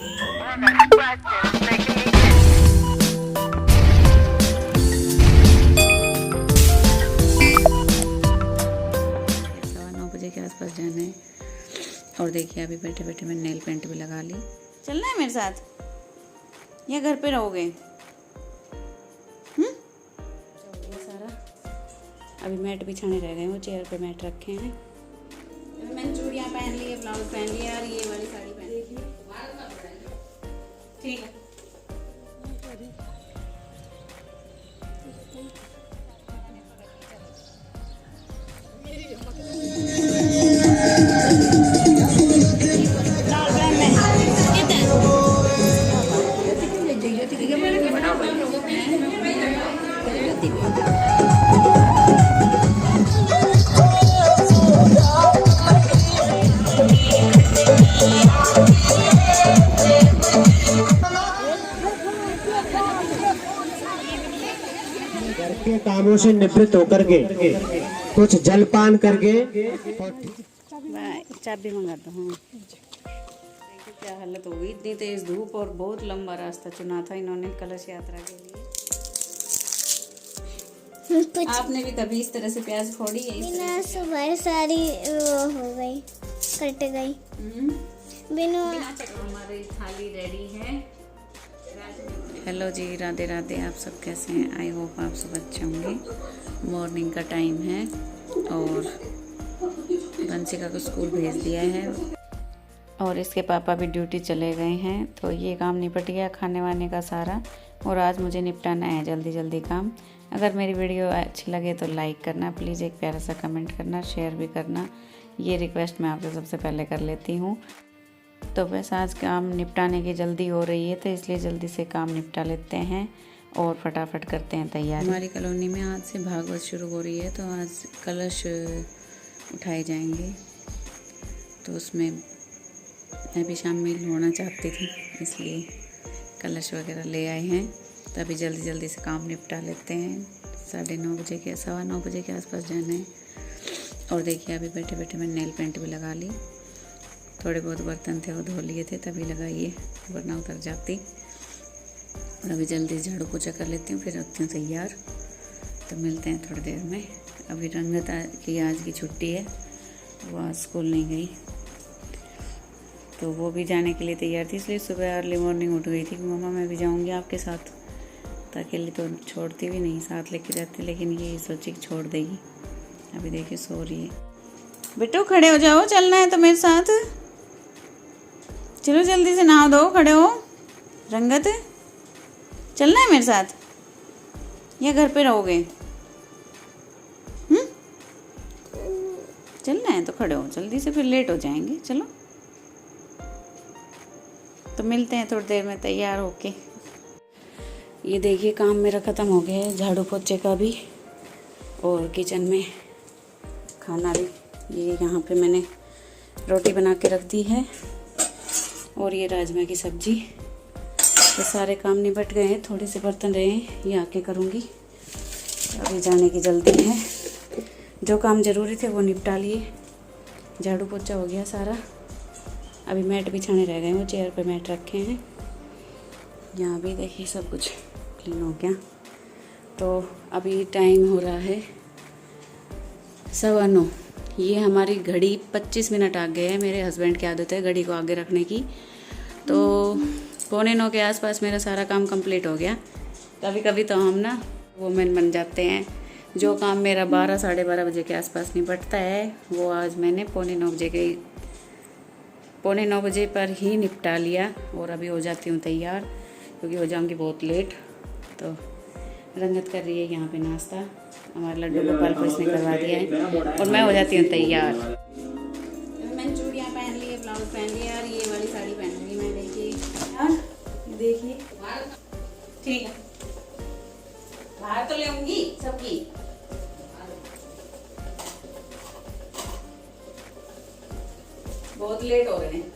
बजे के आसपास जाना है। और देखिए अभी बैठे बैठे मैंने नेल पेंट भी लगा ली। चलना है मेरे साथ या घर पे रहोगे? सारा अभी मैट बिछाने रह गए, वो चेयर पे मैट रखे हैं। मैंने चूड़ियाँ पहन ली है, ब्लाउज पहन लिया और ये वाली साड़ी पहन ली। ठीक है। घर के कामों से निवृत्त होकर के कुछ जलपान करके चाबी मंगा दो। हाँ देखिए क्या हालत हो गई, इतनी तेज धूप और बहुत लंबा रास्ता चुना था इन्होंने कलश यात्रा के लिए। आपने भी कभी इस तरह से प्याज फोड़ी है? बिना सुबह सारी वो हो गई, कट गई। बिना हमारी थाली रेडी है। हेलो जी, राधे राधे। आप सब कैसे हैं? आई होप आप सब अच्छे होंगे। मॉर्निंग का टाइम है और वंशिका को स्कूल भेज दिया है और इसके पापा भी ड्यूटी चले गए हैं, तो ये काम निपट गया खाने वाने का सारा। और आज मुझे निपटाना है जल्दी जल्दी काम। अगर मेरी वीडियो अच्छी लगे तो लाइक करना प्लीज़, एक प्यारा सा कमेंट करना, शेयर भी करना। ये रिक्वेस्ट मैं आपसे सबसे पहले कर लेती हूँ। तो बस आज काम निपटाने की जल्दी हो रही है, तो इसलिए जल्दी से काम निपटा लेते हैं और फटाफट करते हैं तैयार। हमारी कॉलोनी में आज से भागवत शुरू हो रही है, तो आज कलश उठाए जाएंगे। तो उसमें मैं भी शामिल होना चाहती थी, इसलिए कलश वगैरह ले आए हैं। तो अभी जल्दी जल्दी से काम निपटा लेते हैं। 9:30 बजे के 9:15 बजे के आसपास जाना है। और देखिए अभी बैठे बैठे मैंने नेल पेंट भी लगा ली। थोड़े बहुत बर्तन थे वो धो लिए थे तभी लगाइए, वरना उतर जाती। और अभी जल्दी झाड़ू पोछा कर लेती हूँ, फिर रखती हूँ तैयार। तो मिलते हैं थोड़ी देर में। अभी रंगत की आज की छुट्टी है, वो आज स्कूल नहीं गई, तो वो भी जाने के लिए तैयार थी। इसलिए सुबह अर्ली मॉर्निंग उठ गई थी कि मम्मा मैं भी जाऊँगी आपके साथ। तो अकेली तो छोड़ती भी नहीं, साथ लेके जाती, लेकिन ये सोची कि छोड़ देगी। अभी देखिए सो रही है। बेटो खड़े हो जाओ, चलना है तो मेरे साथ। चलो जल्दी से नहा दो, खड़े हो। रंगत चलना है मेरे साथ या घर पे रहोगे? चलना है तो खड़े हो जल्दी से, फिर लेट हो जाएंगे। चलो तो मिलते हैं थोड़ी देर में तैयार होके। ये देखिए काम मेरा ख़त्म हो गया है, झाड़ू पोछे का भी और किचन में खाना भी। ये यहाँ पे मैंने रोटी बना के रख दी है और ये राजमा की सब्जी। तो सारे काम निपट गए हैं, थोड़े से बर्तन रहे हैं, ये आके करूँगी। अभी जाने की जल्दी है, जो काम ज़रूरी थे वो निपटा लिए। झाड़ू पोछा हो गया सारा। अभी मैट बिछाने रह गए, वो चेयर पे मैट रखे हैं। यहाँ भी देखिए सब कुछ क्लीन हो गया। तो अभी टाइम हो रहा है 9:15। ये हमारी घड़ी 25 मिनट आगे है। मेरे हस्बैंड की आदत है घड़ी को आगे रखने की। तो 9:15 के आसपास मेरा सारा काम कंप्लीट हो गया। कभी कभी तो हम ना वुमेन बन जाते हैं। जो काम मेरा 12 साढ़े 12 बजे के आसपास निपटता है, वो आज मैंने 9:15 बजे पर ही निपटा लिया। और अभी हो जाती हूँ तैयार, क्योंकि हो जाऊँगी बहुत लेट। तो रंगत कर रही है यहाँ पे नाश्ता। हमारे लड्डू गोपाल को इसने करवा दिया है और मैं हो जाती हूँ तैयार। मैंने चूड़ियाँ पहन ली है, ब्लाउज पहन लिया और ये वाली साड़ी पहन ली मैं। देखिए ठीक है, बाहर तो ले आऊंगी सबकी। बहुत लेट हो रहे हैं।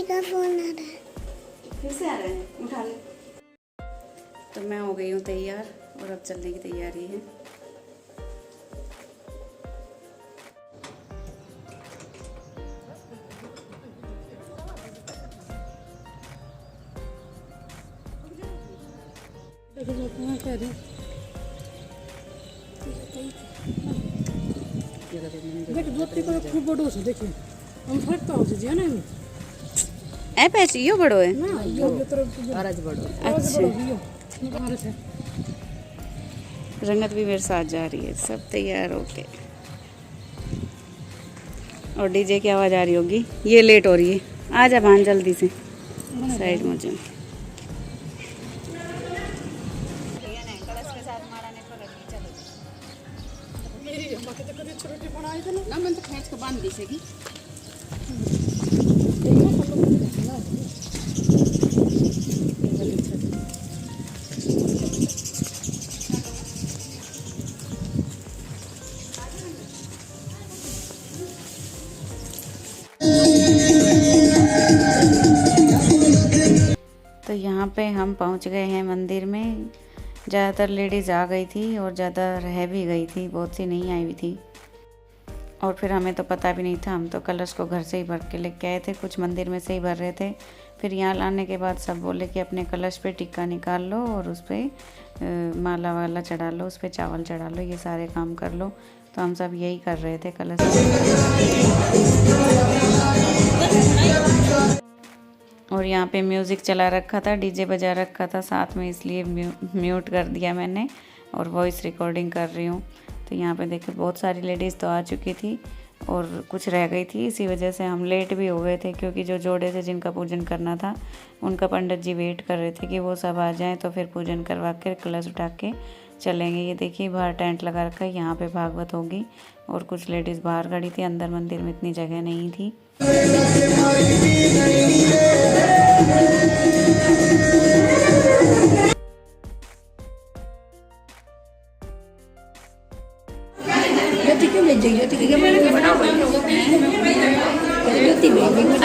का फोन आ रहा है। फिर से आ रहे हैं, उठा ले। तो मैं हो गई हूँ तैयार और अब चलने की तैयारी है। खूब बड़ो से देखिए हम फटता हो जे ना ए पैच यो बड़ो है ना यो तरफ आराज बड़ो अच्छा यो से रंगत भी मेरे साथ जा रही है। सब तैयार होके और डीजे की आवाज़ आ रही होगी। ये लेट हो रही है। आ जा भान जल्दी से साइड में जा। मेरी अम्मा के तो कभी छोटी बनाई थी ना मैं तो खींच के बांध दी सेगी। तो यहाँ पे हम पहुँच गए हैं मंदिर में। ज़्यादातर लेडीज़ आ गई थी और ज़्यादा रह भी गई थी, बहुत सी नहीं आई हुई थी। और फिर हमें तो पता भी नहीं था, हम तो कलश को घर से ही भर के लेके आए थे। कुछ मंदिर में से ही भर रहे थे। फिर यहाँ लाने के बाद सब बोले कि अपने कलश पे टिक्का निकाल लो और उस पर माला वाला चढ़ा लो, उस पर चावल चढ़ा लो, ये सारे काम कर लो। तो हम सब यही कर रहे थे कलश। और यहाँ पे म्यूज़िक चला रखा था, डीजे बजा रखा था साथ में, इसलिए म्यूट कर दिया मैंने और वॉइस रिकॉर्डिंग कर रही हूँ। तो यहाँ पे देखिए बहुत सारी लेडीज़ तो आ चुकी थी और कुछ रह गई थी। इसी वजह से हम लेट भी हो गए थे, क्योंकि जो जोड़े से जिनका पूजन करना था उनका पंडित जी वेट कर रहे थे कि वो सब आ जाएं तो फिर पूजन करवा कर कलश उठा के चलेंगे। ये देखिए बाहर टेंट लगा रखा है, यहाँ पे भागवत होगी और कुछ लेडीज़ बाहर खड़ी थी। अंदर मंदिर में इतनी जगह नहीं थी।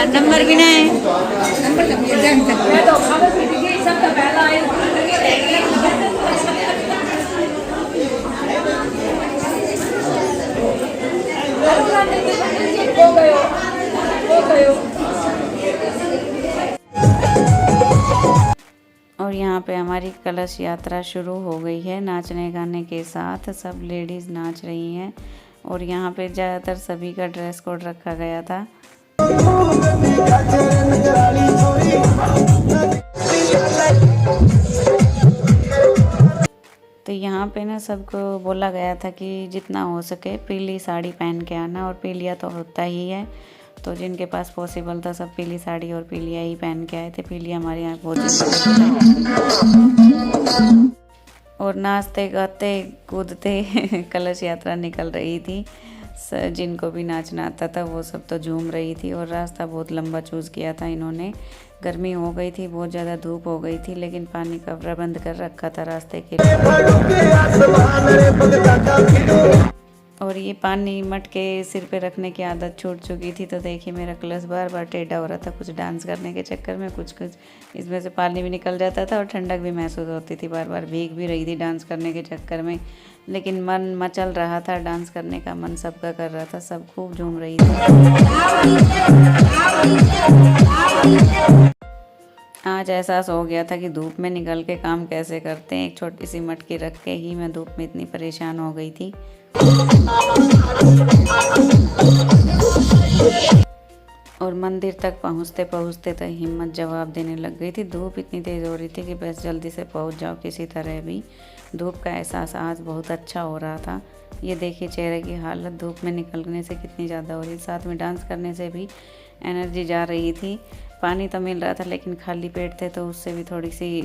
नंबर गिना है। और यहाँ पे हमारी कलश यात्रा शुरू हो गई है नाचने गाने के साथ। सब लेडीज़ नाच रही हैं और यहाँ पे ज़्यादातर सभी का ड्रेस कोड रखा गया था। तो यहाँ पे ना सबको बोला गया था कि जितना हो सके पीली साड़ी पहन के आना, और पीलिया तो होता ही है। तो जिनके पास पॉसिबल था सब पीली साड़ी और पीलिया ही पहन के आए थे। पीलिया हमारे यहाँ बहुत और नाचते गाते कूदते कलश यात्रा निकल रही थी। जिनको भी नाचना आता था वो सब तो झूम रही थी। और रास्ता बहुत लंबा चूज़ किया था इन्होंने। गर्मी हो गई थी, बहुत ज़्यादा धूप हो गई थी, लेकिन पानी का प्रबंध कर रखा था रास्ते के लिए। और ये पानी मटके सिर पे रखने की आदत छूट चुकी थी। तो देखिए मेरा कलश बार बार टेढ़ा हो रहा था, कुछ डांस करने के चक्कर में। कुछ इसमें से पानी भी निकल जाता था और ठंडक भी महसूस होती थी। बार बार भीग भी रही थी डांस करने के चक्कर में, लेकिन मन मचल रहा था डांस करने का। मन सबका कर रहा था, सब खूब झूम रही थी। आज एहसास हो गया था कि धूप में निकल के काम कैसे करते हैं। एक छोटी सी मटकी रख के ही मैं धूप में इतनी परेशान हो गई थी। और मंदिर तक पहुँचते पहुँचते तो हिम्मत जवाब देने लग गई थी। धूप इतनी तेज़ हो रही थी कि बस जल्दी से पहुँच जाओ किसी तरह भी। धूप का एहसास आज बहुत अच्छा हो रहा था। ये देखिए चेहरे की हालत धूप में निकलने से कितनी ज़्यादा हो रही। साथ में डांस करने से भी एनर्जी जा रही थी। पानी तो मिल रहा था लेकिन खाली पेट थे तो उससे भी थोड़ी सी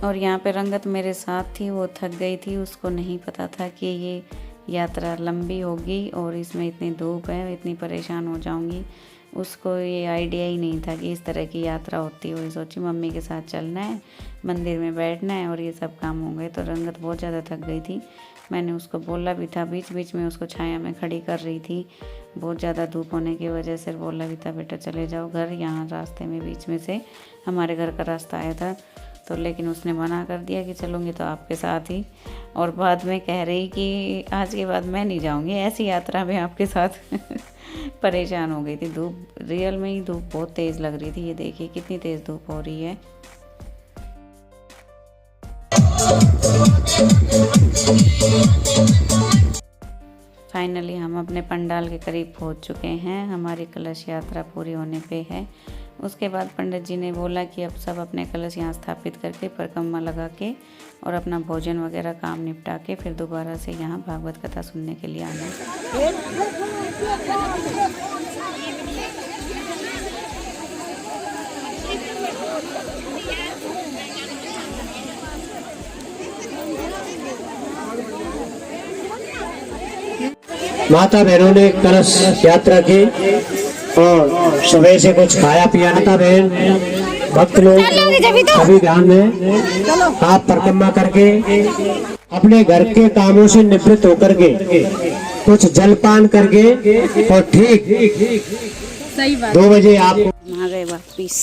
और यहाँ पे रंगत मेरे साथ थी, वो थक गई थी। उसको नहीं पता था कि ये यात्रा लंबी होगी और इसमें इतनी धूप है, इतनी परेशान हो जाऊंगी। उसको ये आइडिया ही नहीं था कि इस तरह की यात्रा होती है। वही सोची मम्मी के साथ चलना है, मंदिर में बैठना है और ये सब काम होंगे। तो रंगत बहुत ज़्यादा थक गई थी। मैंने उसको बोला भी था, बीच बीच में उसको छाया में खड़ी कर रही थी। बहुत ज़्यादा धूप होने की वजह से बोला भी था बेटा चले जाओ घर। यहाँ रास्ते में बीच में से हमारे घर का रास्ता आया था, तो लेकिन उसने मना कर दिया कि चलूँगी तो आपके साथ ही। और बाद में कह रही कि आज के बाद मैं नहीं जाऊँगी ऐसी यात्रा में आपके साथ। परेशान हो गई थी। धूप रियल में ही धूप बहुत तेज़ लग रही थी। ये देखिए कितनी तेज़ धूप हो रही है। फाइनली हम अपने पंडाल के करीब पहुंच चुके हैं। हमारी कलश यात्रा पूरी होने पे है। उसके बाद पंडित जी ने बोला कि अब सब अपने कलश यहाँ स्थापित करके परिक्रमा लगा के और अपना भोजन वगैरह काम निपटा के फिर दोबारा से यहाँ भागवत कथा सुनने के लिए आना। माता बहनों ने कलश यात्रा की और सुबह से कुछ खाया पिया। माता बहन भक्त लोग सभी ध्यान में आप परिक्रमा करके अपने घर के कामों से निवृत्त होकर के कुछ जलपान करके और ठीक 2 बजे आप आ गए वापिस।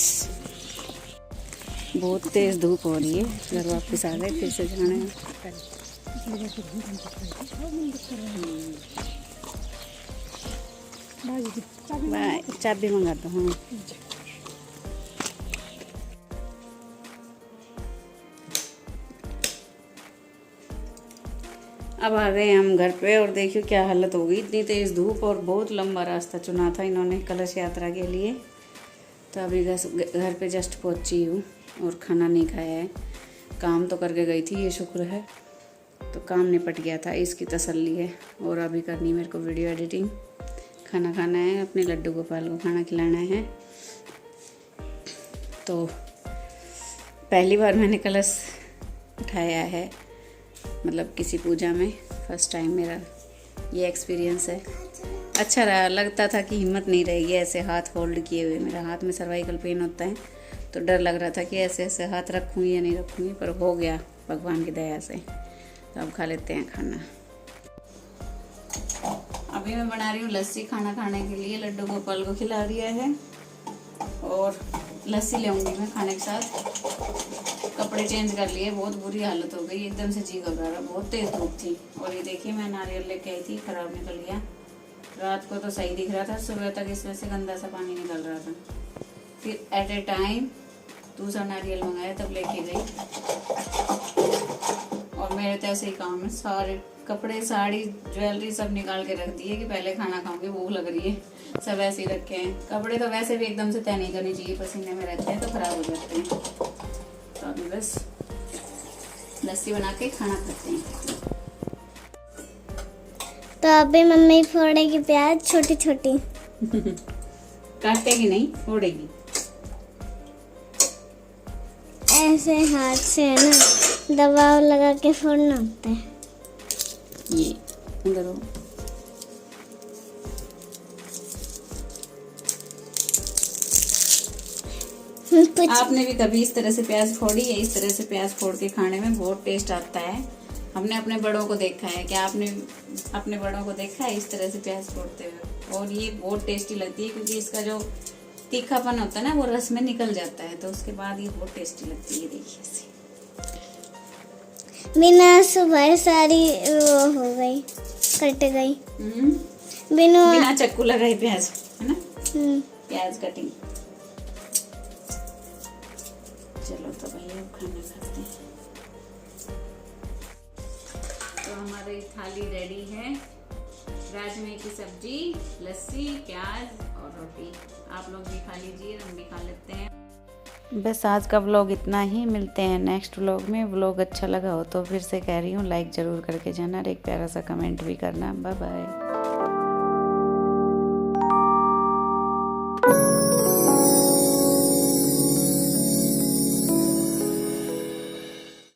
बहुत तेज धूप हो रही है। घर वापस आ गए, फिर से जाना है। बाय, चाबी मंगा दो। हाँ अब आ गए हम घर पे और देखियो क्या हालत हो गई। इतनी तेज़ धूप और बहुत लंबा रास्ता चुना था इन्होंने कलश यात्रा के लिए। तो अभी घर पे जस्ट पहुंची हूँ और खाना नहीं खाया है। काम तो करके गई थी, ये शुक्र है, तो काम निपट गया था, इसकी तसल्ली है। और अभी करनी मेरे को वीडियो एडिटिंग, खाना खाना है, अपने लड्डू गोपाल को खाना खिलाना है। तो पहली बार मैंने कलश उठाया है, मतलब किसी पूजा में फर्स्ट टाइम मेरा ये एक्सपीरियंस है। अच्छा रहा। लगता था कि हिम्मत नहीं रहेगी ऐसे हाथ होल्ड किए हुए। मेरा हाथ में सर्वाइकल पेन होता है तो डर लग रहा था कि ऐसे ऐसे हाथ रखूँगी या नहीं रखूँगी, पर हो गया भगवान की दया से। तो अब खा लेते हैं खाना। अभी मैं बना रही हूँ लस्सी खाना खाने के लिए। लड्डू गोपाल को खिला दिया है और लस्सी ले आऊँगी मैं खाने के साथ। कपड़े चेंज कर लिए, बहुत बुरी हालत हो गई, एकदम से जी घबरा रहा, बहुत तेज धूप थी। और ये देखिए मैं नारियल लेके आई थी, खराब निकल गया। रात को तो सही दिख रहा था, सुबह तक इसमें से गंदा सा पानी निकल रहा था। फिर एट ए टाइम दूसरा नारियल मंगाया, तब लेके गई। और मेरे तो ऐसे ही काम है, सारे कपड़े साड़ी ज्वेलरी सब निकाल के रख दिए कि पहले खाना खाऊंगी, भूख लग रही है, सब ऐसे ही रखे हैं। कपड़े तो वैसे भी एकदम से तय नहीं करनी चाहिए, पसीने में रहते हैं तो खराब हो जाते हैं। तो अभी बस लस्सी बना के खाना खाते हैं। तो अभी मम्मी फोड़ेगी प्याज छोटी छोटी। काटेगी नहीं, फोड़ेगी। ऐसे हाथ से है ना, दबाव लगा के फोड़ना होता है। ये अंदर हो। आपने भी कभी इस तरह से प्याज फोड़ी है? इस तरह से प्याज फोड़ के खाने में बहुत टेस्ट आता है। हमने अपने बड़ों को देखा है। क्या आपने अपने बड़ों को देखा है इस तरह से प्याज फोड़ते हुए? और ये बहुत टेस्टी लगती है क्योंकि इसका जो तीखापन होता है ना वो रस में निकल जाता है, तो उसके बाद ये बहुत टेस्टी लगती है। देखिए इसे बिना सुबह सारी वो हो गई, कट गई। बिना चक्कू लगाए प्याज, है ना? प्याज कटिंग। चलो तो भैया अब खाना खाते हैं। तो हमारी थाली रेडी है। राजमे की सब्जी, लस्सी, प्याज और रोटी। आप लोग भी खा लीजिए, हम भी खा लेते हैं। बस आज का व्लॉग इतना ही। मिलते हैं नेक्स्ट व्लॉग में। व्लॉग अच्छा लगा हो तो फिर से कह रही हूँ लाइक ज़रूर करके जाना और एक प्यारा सा कमेंट भी करना। Bye bye.